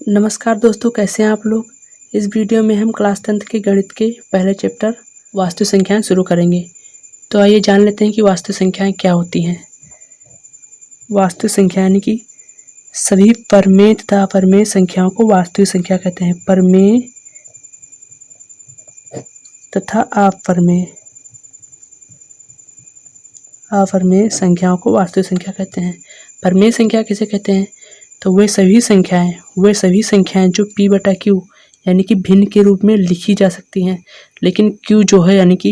नमस्कार दोस्तों, कैसे हैं आप लोग। इस वीडियो में हम क्लास 10th के गणित के पहले चैप्टर वास्तु संख्याएं शुरू करेंगे। तो आइए जान लेते हैं कि वास्तु संख्याएं क्या होती हैं। वास्तु संख्या यानी कि सभी परमेय तथा अपरमेय संख्याओं को वास्तविक संख्या कहते हैं। परमेय तथा अपरमेय संख्याओं को वास्तविक संख्या कहते हैं। परमेय संख्या किसे कहते हैं? तो वे सभी संख्याएं जो p/q यानी कि भिन्न के रूप में लिखी जा सकती हैं, लेकिन q जो है यानी कि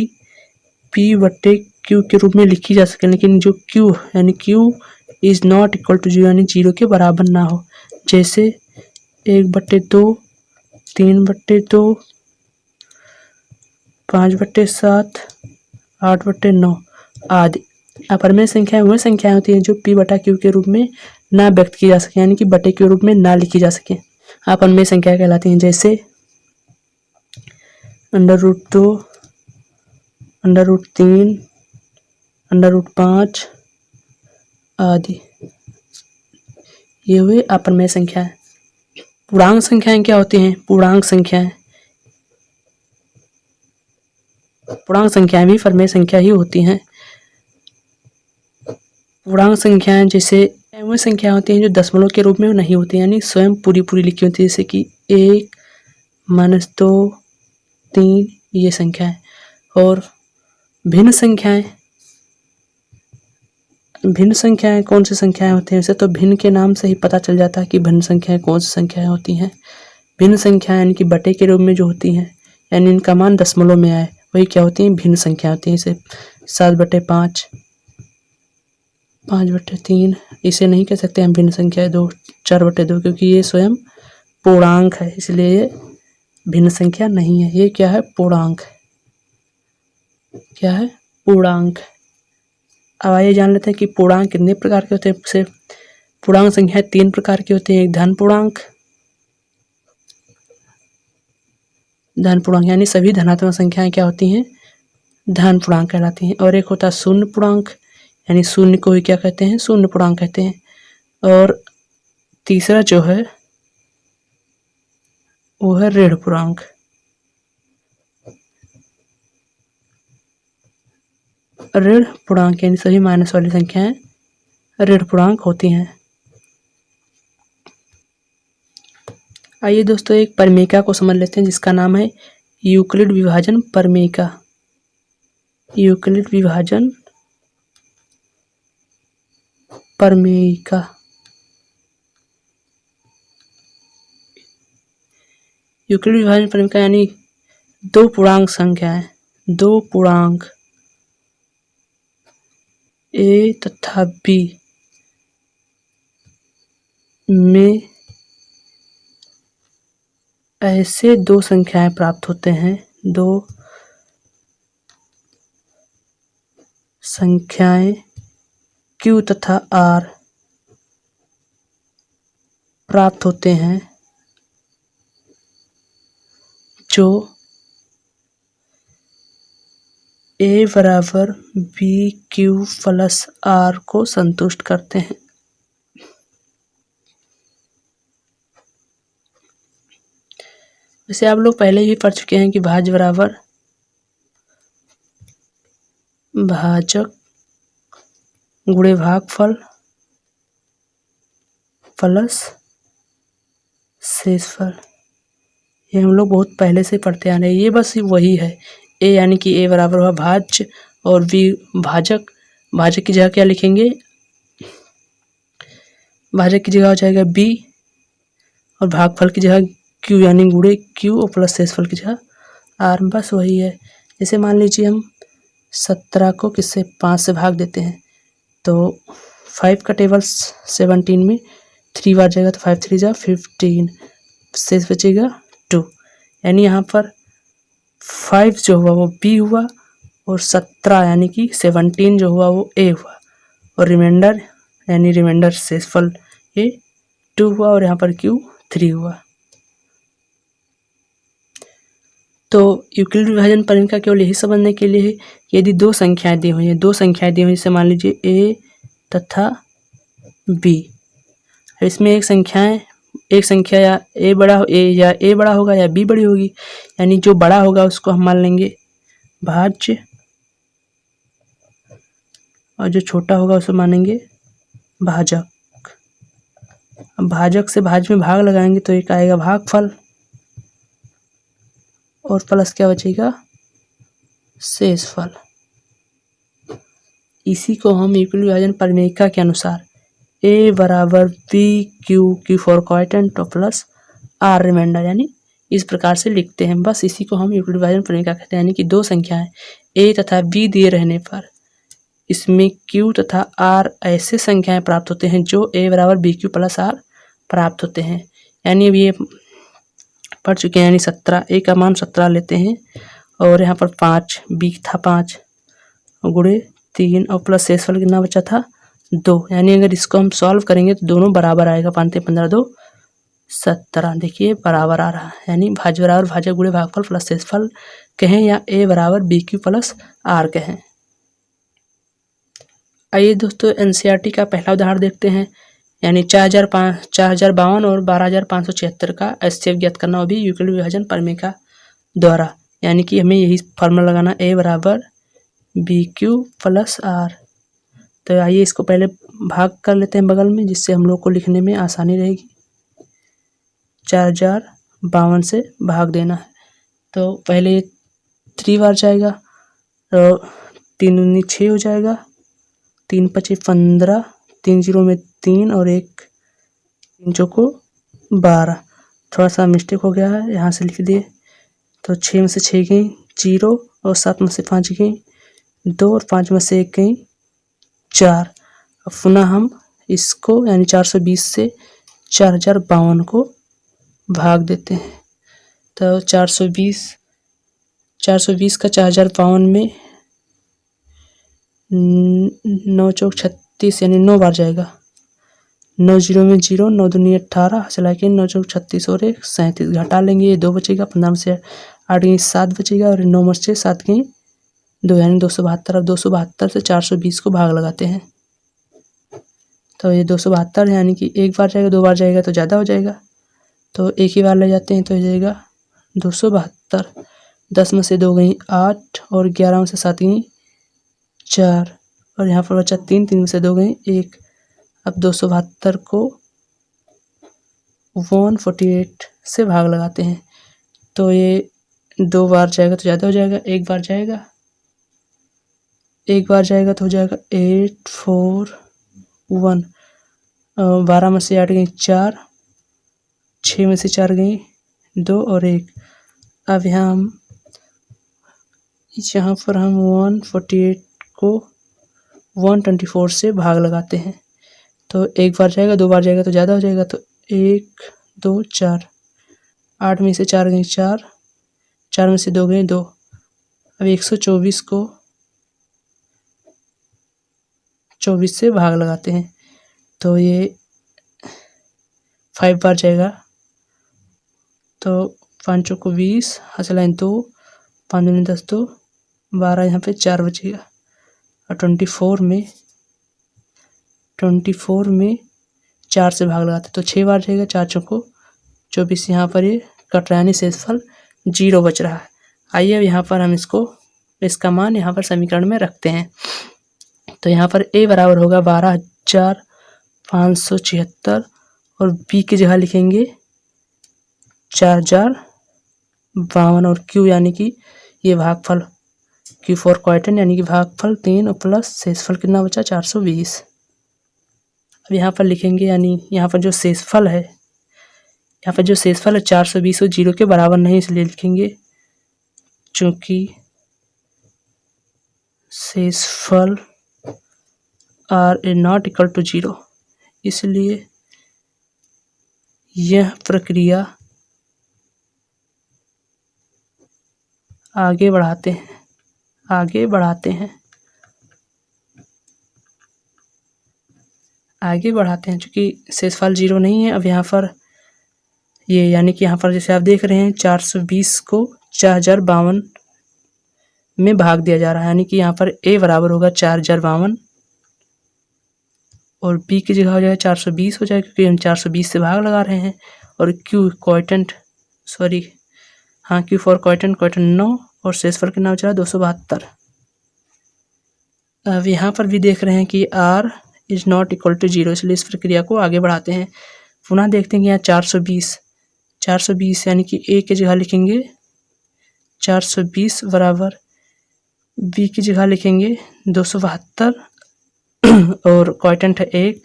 p/q के रूप में लिखी जा सके, लेकिन जो q यानी q is not equal to 0 यानी 0 के बराबर ना हो। जैसे 1/2, 3/2, 5/7, 8/9 आदि। अपरमेय संख्याएं वह संख्याएं होती हैं जो p/q के रूप में ना व्यक्त की जा सके, यानी कि बटे के रूप में ना लिखी जा सके। अपरमेय संख्या कहलाती हैं। जैसे √2, √3, √5 आदि, ये हुए अपरमेय संख्याएं। पूर्णांक संख्याएं क्या होती हैं? पूर्णांक संख्याएं भी परमेय संख्या ही होती हैं। पूर्णांक संख्याएं जैसे वो संख्या होती हैं जो दशमलव के रूप में नहीं होती, यानी स्वयं पूरी लिखी होती है। जैसे कि 1, -2, 3 ये संख्या है। और भिन्न संख्याएं कौन सी संख्याएं होती हैं? वैसे तो भिन्न के नाम से ही पता चल जाता है कि भिन्न संख्याएं कौन सी संख्याएं होती हैं। भिन्न संख्याएं यानी कि बटे के रूप में जो होती हैं, यानी इनका मान दशमलव में आए, वही क्या होती हैं? भिन्न संख्या होती हैं। जैसे 7/5, 5/3 इसे नहीं कह सकते हम भिन्न संख्या है। 4/2 क्योंकि ये स्वयं पूर्णांक है, इसलिए ये भिन्न संख्या नहीं है। ये क्या है? पूर्णांक। क्या है? पूर्णांक। अब आइए जान लेते हैं कि पूर्णांक कितने प्रकार के होते हैं। से पूर्णांक संख्या 3 प्रकार की होती है। एक धन पूर्णांक यानी सभी धनात्मक संख्याएं क्या होती हैं? धन पूर्णांक कहलाती हैं। और एक होता है शून्य पूर्णांक, यानी शून्य को ही क्या कहते हैं? शून्य पूर्णांक कहते हैं। और तीसरा जो है वो है ऋण पूर्णांक। ऋण पूर्णांक यानी सभी माइनस वाली संख्याएं ऋण पूर्णांक होती हैं। आइए दोस्तों एक परमेयिका को समझ लेते हैं जिसका नाम है यूक्लिड विभाजन परमेयिका। यूक्लिड विभाजन परमेयिका। यूक्लिड विभाजन परमेयिका यानी दो पूर्णांक संख्याएं, दो पूर्णांक a तथा b में ऐसे दो संख्याएं प्राप्त होते हैं, दो संख्याएं q तथा r प्राप्त होते हैं जो a बराबर bq प्लस r को संतुष्ट करते हैं। वैसे आप लोग पहले ही पढ़ चुके हैं कि भाज्य बराबर भाजक गुणे भागफल प्लस शेषफल। ये हम लोग बहुत पहले से पढ़ते आ रहे हैं। ये बस वही है। a यानी कि a बराबर हुआ भाज्य और b भाजक। भाजक की जगह क्या लिखेंगे? भाजक की जगह हो जाएगा b और भागफल की जगह q यानी गुणे q और प्लस शेषफल की जगह r। बस वही है। जैसे मान लीजिए हम 17 को किससे 5 से भाग देते हैं, तो 5 का टेबल 17 में 3 बार जाएगा, तो 5 3 जा 15, शेष बचेगा 2। यानी यहाँ पर 5 जो हुआ वो b हुआ और 17 यानी कि 17 जो हुआ वो a हुआ, और रिमाइंडर शेषफल ये 2 हुआ और यहाँ पर q 3 हुआ। तो यूक्लिड विभाजन परमेयिका केवल यही समझने के लिए है कि यदि दो संख्याएं दी हुई हैं, जैसे मान लीजिए a तथा b, इसमें एक संख्याएं एक संख्या या ए बड़ा होगा या बी बड़ी होगी, यानी जो बड़ा होगा उसको हम मान लेंगे भाज्य और जो छोटा होगा उसको मानेंगे भाजक। अब भाजक से भाज्य में भाग लगाएंगे तो एक आएगा भागफल और प्लस क्या बचेगा, शेषफल। इसी को हम युगल विभाजन परिमेयिका के अनुसार A बराबर B Q फॉर क्वोटिएंट और प्लस R रिमाइंडर यानी इस प्रकार से लिखते हैं। बस इसी को हम युगल विभाजन परिमेयिका कहते हैं, यानी कि दो संख्याएं A तथा B दिए रहने पर इसमें Q तथा R ऐसे संख्याएं प्राप्त होते हैं जो A बराबर BQ प्लस R प्राप्त होते हैं। यानी अब ये पढ़ चुके हैं, यानी 17 A का मान 17 लेते हैं और यहाँ पर 5 B था 5 गुणे 3 और प्लस शेषफल कितना बचा था 2, यानी अगर इसको हम सॉल्व करेंगे तो दोनों बराबर आएगा। 5 15 2 17, देखिए बराबर आ रहा है, यानी भाज्य बराबर भाजक गुणे भागफल प्लस शेषफल कहें या A बराबर BQ प्लस R कहें। आइए दोस्तों NCERT का पहला उदाहरण देखते हैं, यानी 4052 और 12576 का HCF ज्ञात करना, वो भी युगल विभाजन परिमेयिका द्वारा। यानी कि हमें यही फार्मूला लगाना A बराबर BQ प्लस R। तो आइए इसको पहले भाग कर लेते हैं बगल में, जिससे हम लोग को लिखने में आसानी रहेगी। 4052 से भाग देना है तो पहले 3 बार जाएगा तो 3 दूनी 6 हो जाएगा, 3 5 15, 3 0 में 3 और 1 3 चौको 12। थोड़ा सा मिस्टेक हो गया है, यहाँ से लिख दिए तो 6 में से 6 गई 0 और 7 में से 5 गई 2 और 5 में से 1 गई 4। अब पुनः हम इसको यानी 420 से 4052 को भाग देते हैं। तो 420 का 4052 में 9 चौक 36 यानी 9 बार जाएगा। 9 0 में 0, 9 दूनी 18, चला के 9 चौक 36 और 1 37 घटा लेंगे, ये 2 बचेगा। 15 में से 8 गई 7 बचेगा और 9 में से 7 गई 2, यानी 272। अब 272 से 420 को भाग लगाते हैं तो ये 272 यानी कि एक बार जाएगा, 2 बार जाएगा तो ज़्यादा हो जाएगा, तो एक ही बार ले जाते हैं तो हो जाएगा 272। 10 में से 2 गई 8 और 11 में से 7 गई 4 और यहाँ पर बचा 3, 3 में से 2 गई 1। अब 272 को 148 से भाग लगाते हैं तो ये 2 बार जाएगा तो ज़्यादा हो जाएगा, एक बार जाएगा तो हो जाएगा 8 4 1। 12 में से 8 गई 4, 6 में से 4 गई 2 और 1। अब यहाँ पर हम 148 को 124 से भाग लगाते हैं तो एक बार जाएगा, 2 बार जाएगा तो ज़्यादा हो जाएगा, तो 1 2 4। 8 में से 4 गई 4, 4 में से 2 गई 2। अब 124 को 24 से भाग लगाते हैं तो ये 5 बार जाएगा, तो 5 को 20, हंसलाइन 2, 5 दूनी 10 2 12, यहाँ पे 4 बचेगा और 24 में 4 से भाग लगाते तो 6 बार जाएगा, 4 चौको 24, यहाँ पर ये कट रहा है, शेषफल 0 बच रहा है। आइए अब यहाँ पर हम इसका मान यहाँ पर समीकरण में रखते हैं। तो यहाँ पर A बराबर होगा 12576 और B की जगह लिखेंगे 4052 और Q यानी कि ये भागफल Q फॉर क्वोटिएंट यानी कि भागफल 3 और प्लस शेषफल कितना बचा 420। अब यहाँ पर लिखेंगे, यानी यहाँ पर जो शेषफल है 420 और 0 के बराबर नहीं, इसलिए लिखेंगे चूँकि शेषफल R A not equal to 0, इसलिए यह प्रक्रिया आगे बढ़ाते हैं चूँकि शेषफल 0 नहीं है। अब यहाँ पर ये यानी कि यहाँ पर जैसे आप देख रहे हैं 420 को 4052 में भाग दिया जा रहा है, यानी कि यहाँ पर A बराबर होगा 4052 और B की जगह हो जाएगा 420 हो जाएगा, क्योंकि हम 420 से भाग लगा रहे हैं और क्यू क्वाइटेंट क्यू फॉर क्वाइटेंट 9 और शेषफल कितना बच रहा है 272। अब यहाँ पर भी देख रहे हैं कि r is not equal to 0, इसलिए इस प्रक्रिया को आगे बढ़ाते हैं। पुनः देखते हैं कि यहाँ 420 यानी कि a की जगह लिखेंगे 420 बराबर b की जगह लिखेंगे 272 और क्वाइटेंट है 1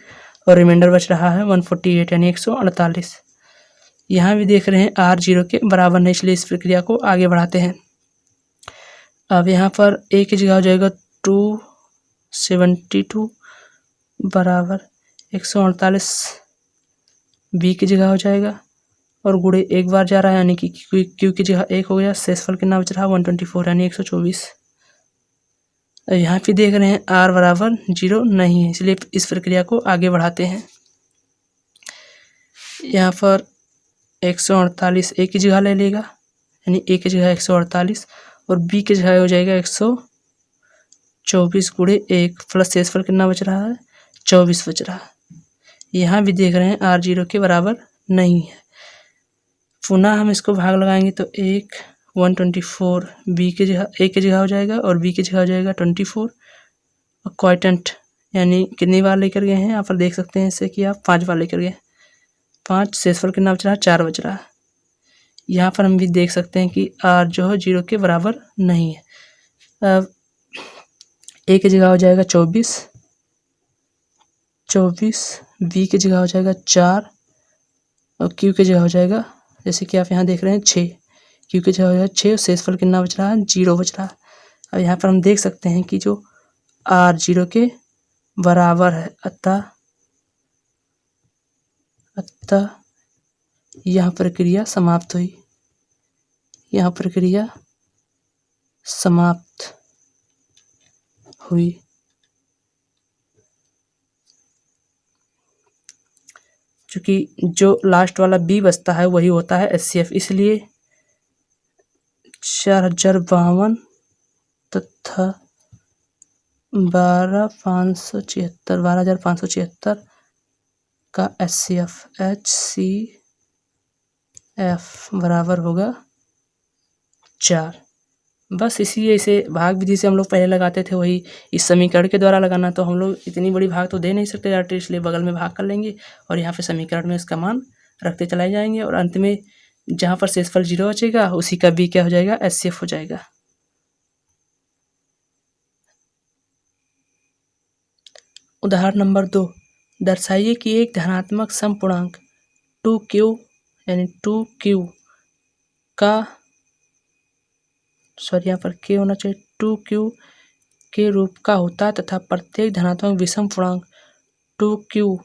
और रिमाइंडर बच रहा है 148 यानी 148। यहाँ भी देख रहे हैं r 0 के बराबर नहीं, इसलिए इस प्रक्रिया को आगे बढ़ाते हैं। अब यहाँ पर a की जगह हो जाएगा 272 बराबर 148, b की जगह हो जाएगा और गुणे एक बार जा रहा है यानी कि q की जगह 1 हो गया, शेषफल कितना बच रहा है 124 यानी 124। यहाँ पे देख रहे हैं r बराबर 0 नहीं है, इसलिए इस प्रक्रिया को आगे बढ़ाते हैं। यहाँ पर 148 a की जगह ले लेगा यानी a की जगह 148 और b की जगह हो जाएगा 124 गुणे 1 प्लस शेषफल कितना बच रहा है 24 बच रहा है। यहाँ भी देख रहे हैं r 0 के बराबर नहीं है। पुनः हम इसको भाग लगाएंगे तो 124 b की जगह a की जगह हो जाएगा और b की जगह हो जाएगा 24 और क्वाइटेंट यानी कितनी बार लेकर गए हैं यहाँ पर देख सकते हैं इससे कि आप 5 बार लेकर गए, 5 शेषफल कितना बच रहा है 4 बच रहा है। यहाँ पर हम भी देख सकते हैं कि r जो है 0 के बराबर नहीं है। अब a की जगह हो जाएगा 24, b की जगह हो जाएगा 4 और q की जगह हो जाएगा जैसे कि आप यहाँ देख रहे हैं 6, q की जगह हो जाएगा 6 और शेषफल कितना बच रहा है 0 बच रहा है। अब यहाँ पर हम देख सकते हैं कि जो r 0 के बराबर है अतः यह प्रक्रिया समाप्त हुई, यह प्रक्रिया समाप्त हुई। चूँकि जो लास्ट वाला b बचता है वही होता है HCF, इसलिए 4052 तथा 12576 का HCF बराबर होगा 4। बस इसे भाग विधि से हम लोग पहले लगाते थे वही इस समीकरण के द्वारा लगाना, तो हम लोग इतनी बड़ी भाग तो दे नहीं सकते डायरेक्ट, इसलिए बगल में भाग कर लेंगे और यहाँ पे समीकरण में उसका मान रखते चलाए जाएंगे और अंत में जहाँ पर शेषफल 0 बचेगा उसी का b क्या हो जाएगा HCF हो जाएगा। उदाहरण नंबर 2, दर्शाइए कि एक धनात्मक समपूर्णांक 2q यानी 2q का यहाँ पर k होना चाहिए 2q के रूप का होता है तथा प्रत्येक धनात्मक विषम पूर्णांक 2q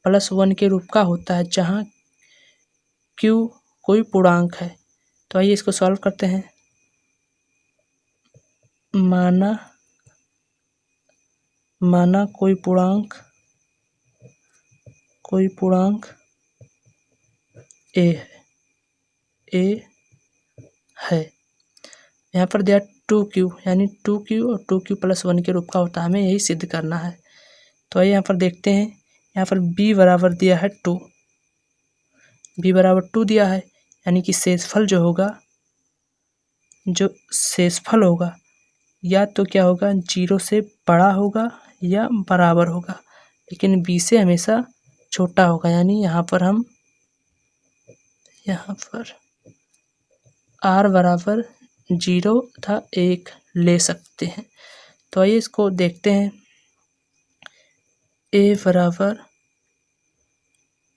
+ 1 के रूप का होता है जहाँ q कोई पूर्णांक है। तो आइए इसको सॉल्व करते हैं। माना कोई पूर्णांक a है, यहाँ पर दिया 2q यानी 2q और 2q + 1 के रूप का होता है, हमें यही सिद्ध करना है। तो आइए यहाँ पर देखते हैं, यहाँ पर b बराबर दिया है 2, b बराबर 2 दिया है यानी कि शेषफल जो शेषफल होगा या तो क्या होगा 0 से बड़ा होगा या बराबर होगा, लेकिन b से हमेशा छोटा होगा, यानी यहाँ पर हम r बराबर 0 तथा 1 ले सकते हैं। तो आइए इसको देखते हैं। a बराबर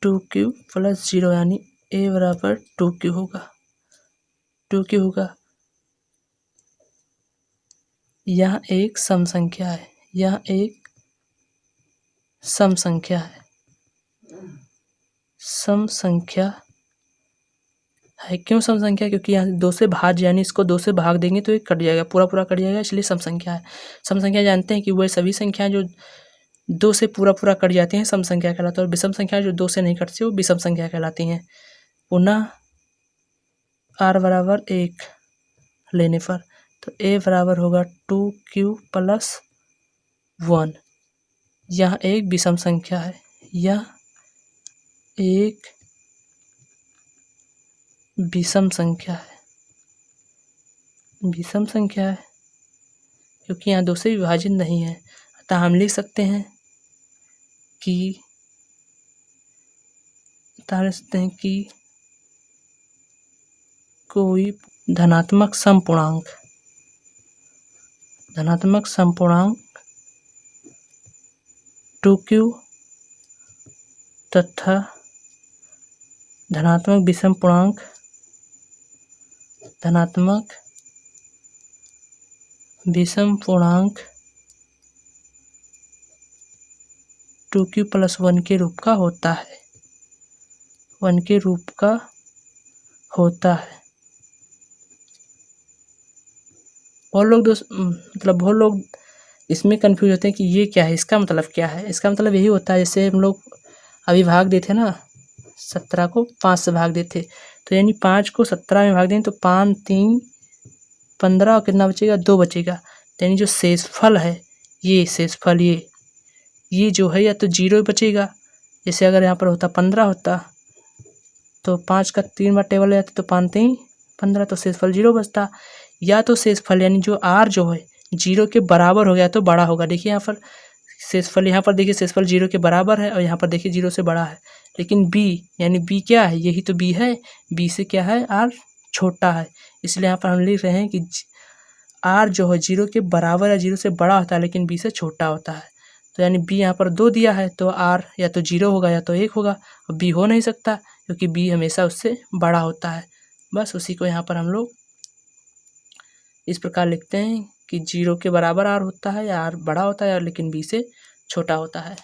2q + 0 यानी a बराबर 2q होगा। यह एक सम संख्या है, सम संख्या है। क्यों सम संख्या? क्योंकि यहाँ 2 से भाज्य यानी इसको 2 से भाग देंगे तो ये कट जाएगा, पूरा कट जाएगा, इसलिए सम संख्या है। सम संख्या जानते हैं कि वह सभी संख्याएं जो 2 से पूरा कट जाती हैं सम संख्या कहलाती है और विषम संख्या जो 2 से नहीं कटती वो विषम संख्या कहलाती हैं। पुनः r बराबर 1 लेने पर तो a बराबर होगा 2q + 1। यह एक विषम संख्या है, यह एक विषम संख्या है, विषम संख्या है क्योंकि यहाँ 2 से विभाजित नहीं है, अतः हम लिख सकते हैं कि कोई धनात्मक समपूर्णांक 2q तथा धनात्मक विषम पूर्णांक 2q + 1 के रूप का होता है, 1 के रूप का होता है। बहुत लोग इसमें कंफ्यूज होते हैं कि ये क्या है, इसका मतलब क्या है। इसका मतलब यही होता है, जैसे हम लोग अभी भाग देते ना, 17 को 5 से भाग देते, तो यानी 5 को 17 में भाग दें तो 5 3 15 और कितना बचेगा, 2 बचेगा। यानी जो शेषफल है, ये शेषफल ये जो है या तो 0 बचेगा, जैसे अगर यहाँ पर होता 15 होता तो 5 का 3 बार टेबल हो जाता तो 5 3 15, तो शेषफल 0 बचता। या तो शेषफल यानी जो r जो है 0 के बराबर हो गया तो बड़ा होगा। देखिए यहाँ पर शेषफल, यहाँ पर देखिए शेषफल 0 के बराबर है और यहाँ पर देखिए 0 से बड़ा है। लेकिन b यानी b क्या है, यही तो b है, b से क्या है, r छोटा है। इसलिए यहाँ पर हम लिख रहे हैं कि r जो है 0 के बराबर या 0 से बड़ा होता है, लेकिन b से छोटा होता है। तो यानी b यहाँ पर 2 दिया है तो r या तो 0 होगा या तो 1 होगा, और b हो नहीं सकता क्योंकि b हमेशा उससे बड़ा होता है। बस उसी को यहाँ पर हम लोग इस प्रकार लिखते हैं कि 0 के बराबर r होता है या r बड़ा होता है, लेकिन b से छोटा होता है।